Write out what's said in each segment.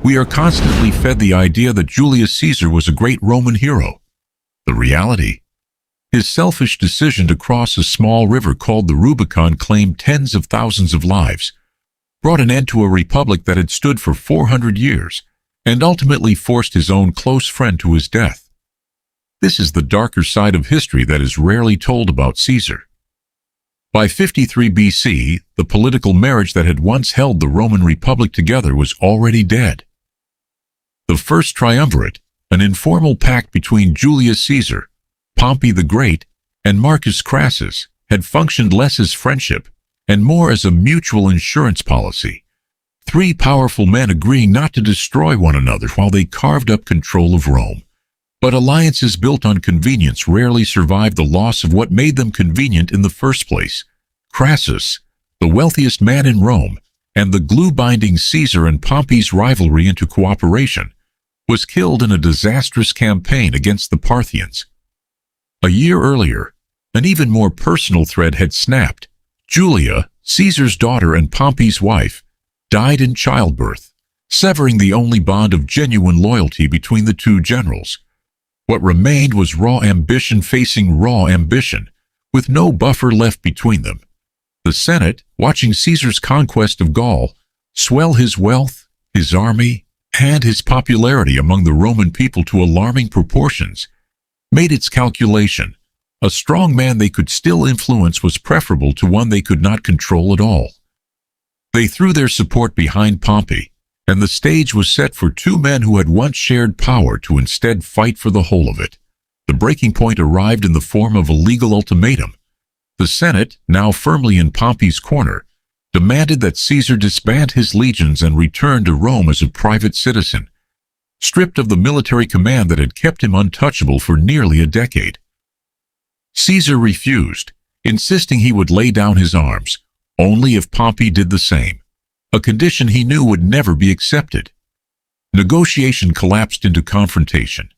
We are constantly fed the idea that Julius Caesar was a great Roman hero. The reality? His selfish decision to cross a small river called the Rubicon claimed tens of thousands of lives, brought an end to a republic that had stood for 400 years, and ultimately forced his own close friend to his death. This is the darker side of history that is rarely told about Caesar. By 53 BC, the political marriage that had once held the Roman Republic together was already dead. The First Triumvirate, an informal pact between Julius Caesar, Pompey the Great, and Marcus Crassus, had functioned less as friendship and more as a mutual insurance policy. Three powerful men agreeing not to destroy one another while they carved up control of Rome. But alliances built on convenience rarely survive the loss of what made them convenient in the first place. Crassus, the wealthiest man in Rome, and the glue binding Caesar and Pompey's rivalry into cooperation, was killed in a disastrous campaign against the Parthians. A year earlier, an even more personal thread had snapped. Julia, Caesar's daughter and Pompey's wife, died in childbirth, severing the only bond of genuine loyalty between the two generals. What remained was raw ambition facing raw ambition, with no buffer left between them. The Senate, watching Caesar's conquest of Gaul swell his wealth, his army, and his popularity among the Roman people to alarming proportions, made its calculation. A strong man they could still influence was preferable to one they could not control at all. They threw their support behind Pompey, and the stage was set for two men who had once shared power to instead fight for the whole of it. The breaking point arrived in the form of a legal ultimatum. The Senate, now firmly in Pompey's corner, demanded that Caesar disband his legions and return to Rome as a private citizen, stripped of the military command that had kept him untouchable for nearly a decade. Caesar refused, insisting he would lay down his arms, only if Pompey did the same, a condition he knew would never be accepted. Negotiation collapsed into confrontation.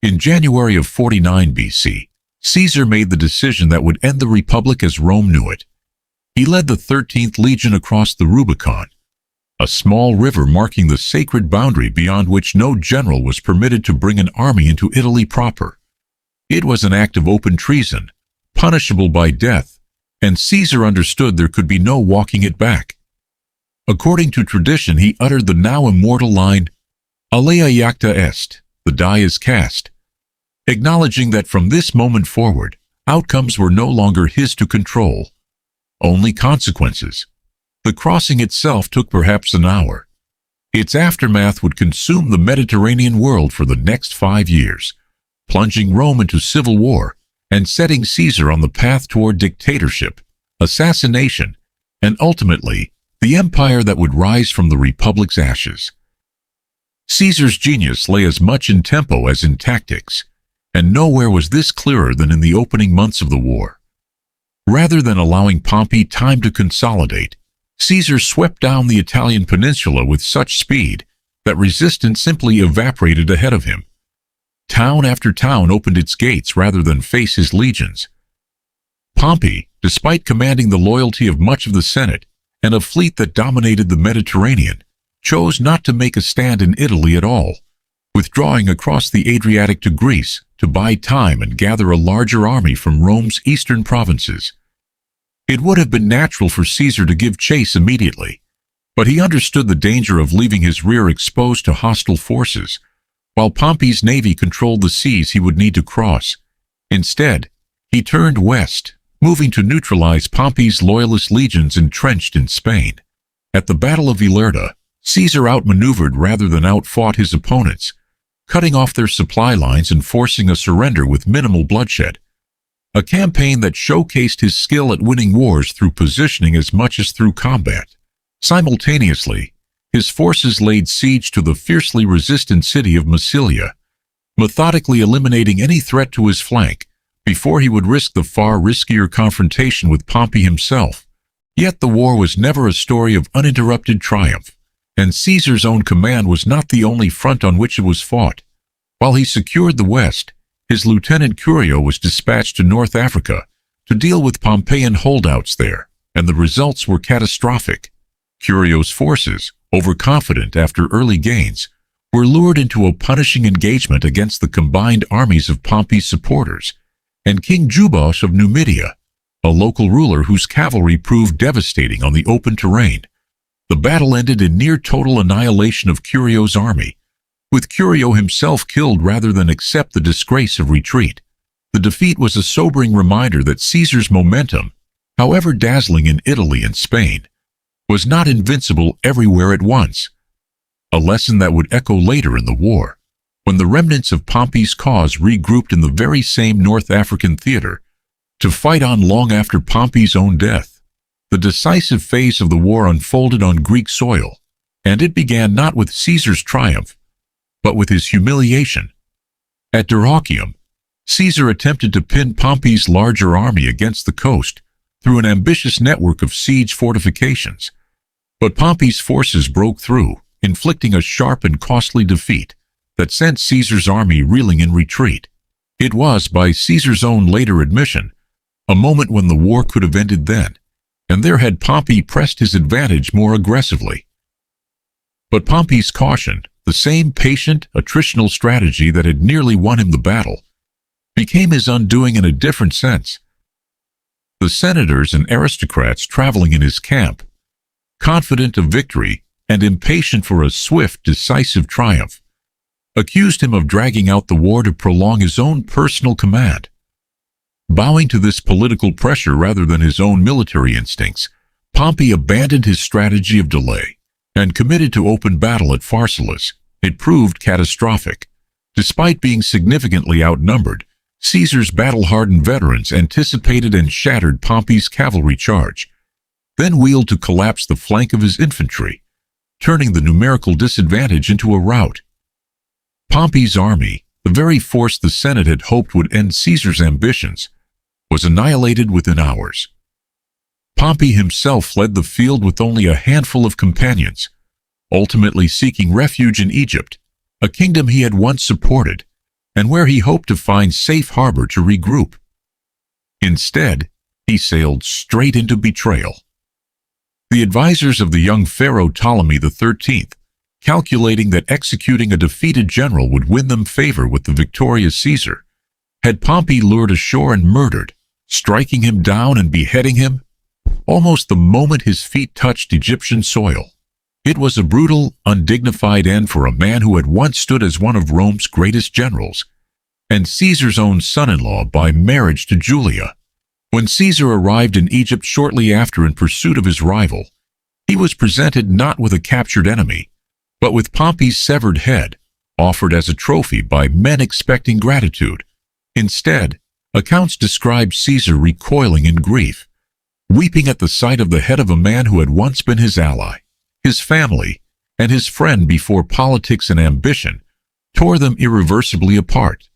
In January of 49 BC, Caesar made the decision that would end the Republic as Rome knew it. He led the 13th Legion across the Rubicon, a small river marking the sacred boundary beyond which no general was permitted to bring an army into Italy proper. It was an act of open treason, punishable by death, and Caesar understood there could be no walking it back. According to tradition, he uttered the now immortal line, "Alea iacta est," the die is cast, acknowledging that from this moment forward, outcomes were no longer his to control, only consequences. The crossing itself took perhaps an hour. Its aftermath would consume the Mediterranean world for the next 5 years, plunging Rome into civil war and setting Caesar on the path toward dictatorship, assassination, and ultimately, the empire that would rise from the Republic's ashes. Caesar's genius lay as much in tempo as in tactics, and nowhere was this clearer than in the opening months of the war. Rather than allowing Pompey time to consolidate, Caesar swept down the Italian peninsula with such speed that resistance simply evaporated ahead of him. Town after town opened its gates rather than face his legions. Pompey, despite commanding the loyalty of much of the Senate and a fleet that dominated the Mediterranean, chose not to make a stand in Italy at all, withdrawing across the Adriatic to Greece to buy time and gather a larger army from Rome's eastern provinces. It would have been natural for Caesar to give chase immediately, but he understood the danger of leaving his rear exposed to hostile forces, while Pompey's navy controlled the seas he would need to cross. Instead, he turned west, moving to neutralize Pompey's loyalist legions entrenched in Spain. At the Battle of Ilerda, Caesar outmaneuvered rather than outfought his opponents, cutting off their supply lines and forcing a surrender with minimal bloodshed. A campaign that showcased his skill at winning wars through positioning as much as through combat. Simultaneously, his forces laid siege to the fiercely resistant city of Massilia, methodically eliminating any threat to his flank before he would risk the far riskier confrontation with Pompey himself. Yet the war was never a story of uninterrupted triumph, and Caesar's own command was not the only front on which it was fought. While he secured the West, his lieutenant Curio was dispatched to North Africa to deal with Pompeian holdouts there, and the results were catastrophic. Curio's forces, overconfident after early gains, were lured into a punishing engagement against the combined armies of Pompey's supporters and King Jubos of Numidia, a local ruler whose cavalry proved devastating on the open terrain. The battle ended in near total annihilation of Curio's army, with Curio himself killed rather than accept the disgrace of retreat. The defeat was a sobering reminder that Caesar's momentum, however dazzling in Italy and Spain, was not invincible everywhere at once, a lesson that would echo later in the war, when the remnants of Pompey's cause regrouped in the very same North African theater to fight on long after Pompey's own death. The decisive phase of the war unfolded on Greek soil, and it began not with Caesar's triumph, but with his humiliation. At Dyrrhachium, Caesar attempted to pin Pompey's larger army against the coast through an ambitious network of siege fortifications, but Pompey's forces broke through, inflicting a sharp and costly defeat that sent Caesar's army reeling in retreat. It was, by Caesar's own later admission, a moment when the war could have ended then, and there had Pompey pressed his advantage more aggressively. But Pompey's caution, the same patient, attritional strategy that had nearly won him the battle, became his undoing in a different sense. The senators and aristocrats traveling in his camp, confident of victory and impatient for a swift, decisive triumph, accused him of dragging out the war to prolong his own personal command. Bowing to this political pressure rather than his own military instincts, Pompey abandoned his strategy of delay and committed to open battle at Pharsalus. It proved catastrophic. Despite being significantly outnumbered, Caesar's battle-hardened veterans anticipated and shattered Pompey's cavalry charge, then wheeled to collapse the flank of his infantry, turning the numerical disadvantage into a rout. Pompey's army, the very force the Senate had hoped would end Caesar's ambitions, was annihilated within hours. Pompey himself fled the field with only a handful of companions, ultimately seeking refuge in Egypt, a kingdom he had once supported, and where he hoped to find safe harbor to regroup. Instead, he sailed straight into betrayal. The advisors of the young pharaoh Ptolemy XIII, calculating that executing a defeated general would win them favor with the victorious Caesar, had Pompey lured ashore and murdered, striking him down and beheading him almost the moment his feet touched Egyptian soil. It was a brutal, undignified end for a man who had once stood as one of Rome's greatest generals, and Caesar's own son-in-law by marriage to Julia. When Caesar arrived in Egypt shortly after in pursuit of his rival, he was presented not with a captured enemy, but with Pompey's severed head, offered as a trophy by men expecting gratitude. Instead, accounts describe Caesar recoiling in grief, weeping at the sight of the head of a man who had once been his ally, his family, and his friend before politics and ambition tore them irreversibly apart.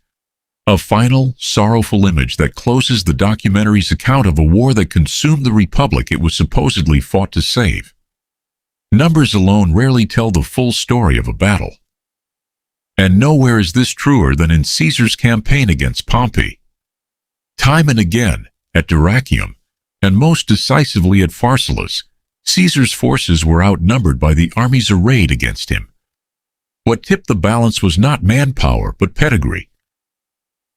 A final, sorrowful image that closes the documentary's account of a war that consumed the republic it was supposedly fought to save. Numbers alone rarely tell the full story of a battle. And nowhere is this truer than in Caesar's campaign against Pompey. Time and again, at Dyrrhachium, and most decisively at Pharsalus, Caesar's forces were outnumbered by the armies arrayed against him. What tipped the balance was not manpower, but pedigree.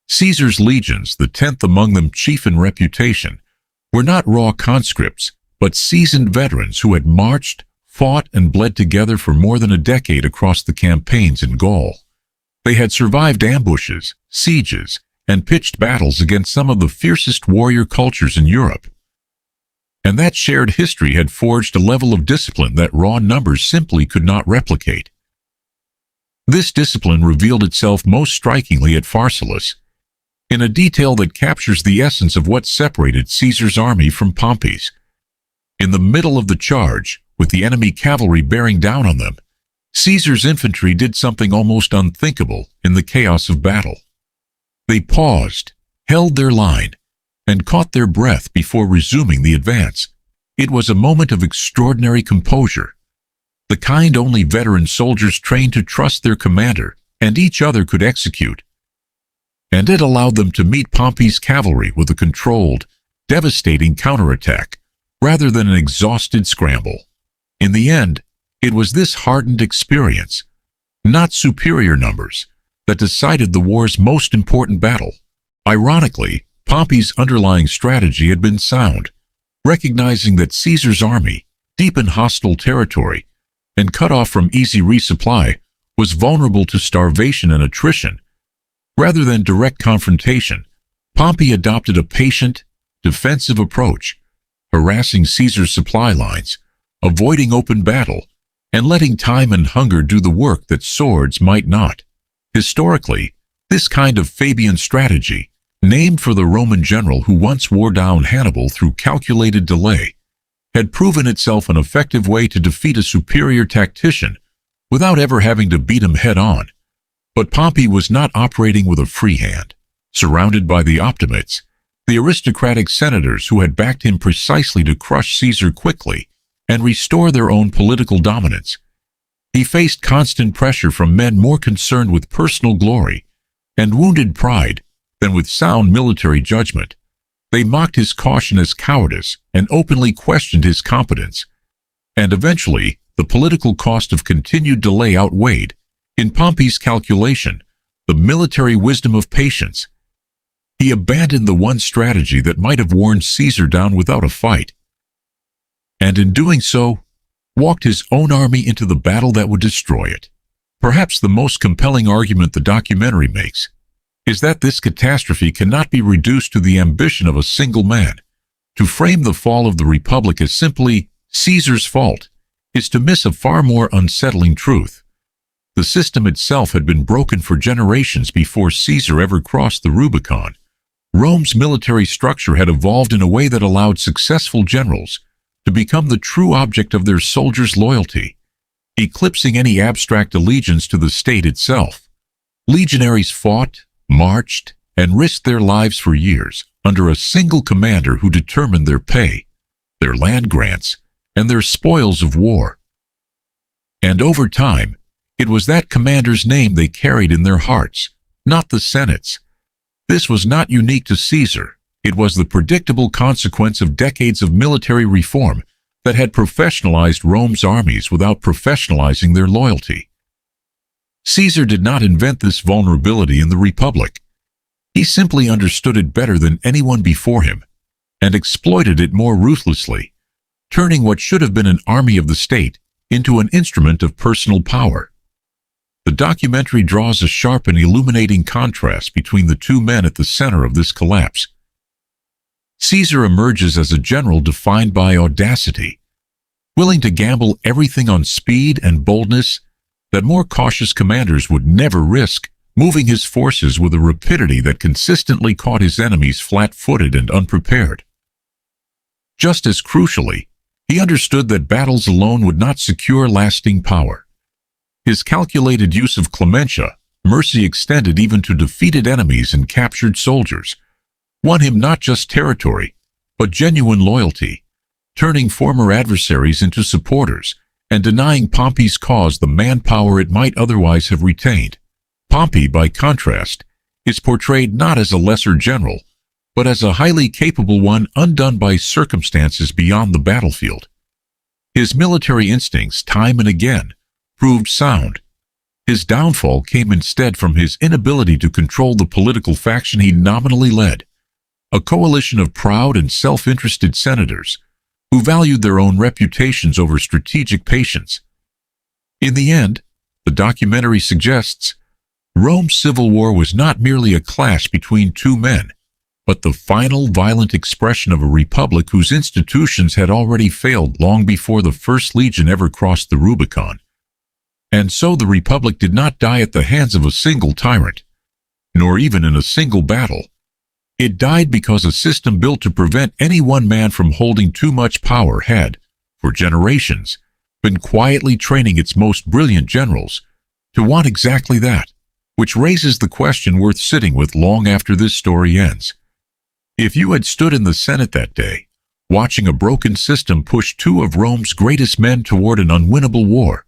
Caesar's legions, the 10th among them chief in reputation, were not raw conscripts, but seasoned veterans who had marched, fought, and bled together for more than a decade across the campaigns in Gaul. They had survived ambushes, sieges, and pitched battles against some of the fiercest warrior cultures in Europe. And that shared history had forged a level of discipline that raw numbers simply could not replicate. This discipline revealed itself most strikingly at Pharsalus, in a detail that captures the essence of what separated Caesar's army from Pompey's. In the middle of the charge, with the enemy cavalry bearing down on them, Caesar's infantry did something almost unthinkable in the chaos of battle. They paused, held their line, and caught their breath before resuming the advance. It was a moment of extraordinary composure, the kind only veteran soldiers trained to trust their commander and each other could execute. And it allowed them to meet Pompey's cavalry with a controlled, devastating counterattack, rather than an exhausted scramble. In the end, It was this hardened experience, not superior numbers, that decided the war's most important battle. Ironically, Pompey's underlying strategy had been sound, recognizing that Caesar's army, deep in hostile territory and cut off from easy resupply, was vulnerable to starvation and attrition. Rather than direct confrontation, Pompey adopted a patient, defensive approach, harassing Caesar's supply lines, avoiding open battle, and letting time and hunger do the work that swords might not. Historically, this kind of Fabian strategy, named for the Roman general who once wore down Hannibal through calculated delay, had proven itself an effective way to defeat a superior tactician without ever having to beat him head-on. But Pompey was not operating with a free hand. Surrounded by the Optimates, the aristocratic senators who had backed him precisely to crush Caesar quickly and restore their own political dominance, he faced constant pressure from men more concerned with personal glory and wounded pride than with sound military judgment. They mocked his caution as cowardice and openly questioned his competence. And eventually, the political cost of continued delay outweighed, in Pompey's calculation, the military wisdom of patience. He abandoned the one strategy that might have worn Caesar down without a fight, and in doing so, walked his own army into the battle that would destroy it. Perhaps the most compelling argument the documentary makes is that this catastrophe cannot be reduced to the ambition of a single man. To frame the fall of the Republic as simply Caesar's fault is to miss a far more unsettling truth. The system itself had been broken for generations before Caesar ever crossed the Rubicon. Rome's military structure had evolved in a way that allowed successful generals to become the true object of their soldiers' loyalty, eclipsing any abstract allegiance to the state itself. Legionaries fought, marched, and risked their lives for years under a single commander who determined their pay, their land grants, and their spoils of war. And over time, it was that commander's name they carried in their hearts, not the Senate's. This was not unique to Caesar. It was the predictable consequence of decades of military reform that had professionalized Rome's armies without professionalizing their loyalty. Caesar did not invent this vulnerability in the Republic. He simply understood it better than anyone before him and exploited it more ruthlessly, turning what should have been an army of the state into an instrument of personal power. The documentary draws a sharp and illuminating contrast between the two men at the center of this collapse. Caesar emerges as a general defined by audacity, willing to gamble everything on speed and boldness that more cautious commanders would never risk, moving his forces with a rapidity that consistently caught his enemies flat-footed and unprepared. Just as crucially, he understood that battles alone would not secure lasting power. His calculated use of clementia, mercy extended even to defeated enemies and captured soldiers, won him not just territory, but genuine loyalty, turning former adversaries into supporters and denying Pompey's cause the manpower it might otherwise have retained. Pompey, by contrast, is portrayed not as a lesser general, but as a highly capable one undone by circumstances beyond the battlefield. His military instincts, time and again, proved sound. His downfall came instead from his inability to control the political faction he nominally led, a coalition of proud and self-interested senators who valued their own reputations over strategic patience. In the end, the documentary suggests, Rome's civil war was not merely a clash between two men, but the final violent expression of a republic whose institutions had already failed long before the First Legion ever crossed the Rubicon. And so the Republic did not die at the hands of a single tyrant, nor even in a single battle. It died because a system built to prevent any one man from holding too much power had, for generations, been quietly training its most brilliant generals to want exactly that, which raises the question worth sitting with long after this story ends. If you had stood in the Senate that day, watching a broken system push two of Rome's greatest men toward an unwinnable war,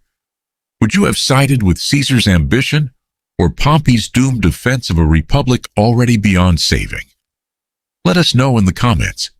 would you have sided with Caesar's ambition or Pompey's doomed defense of a republic already beyond saving? Let us know in the comments.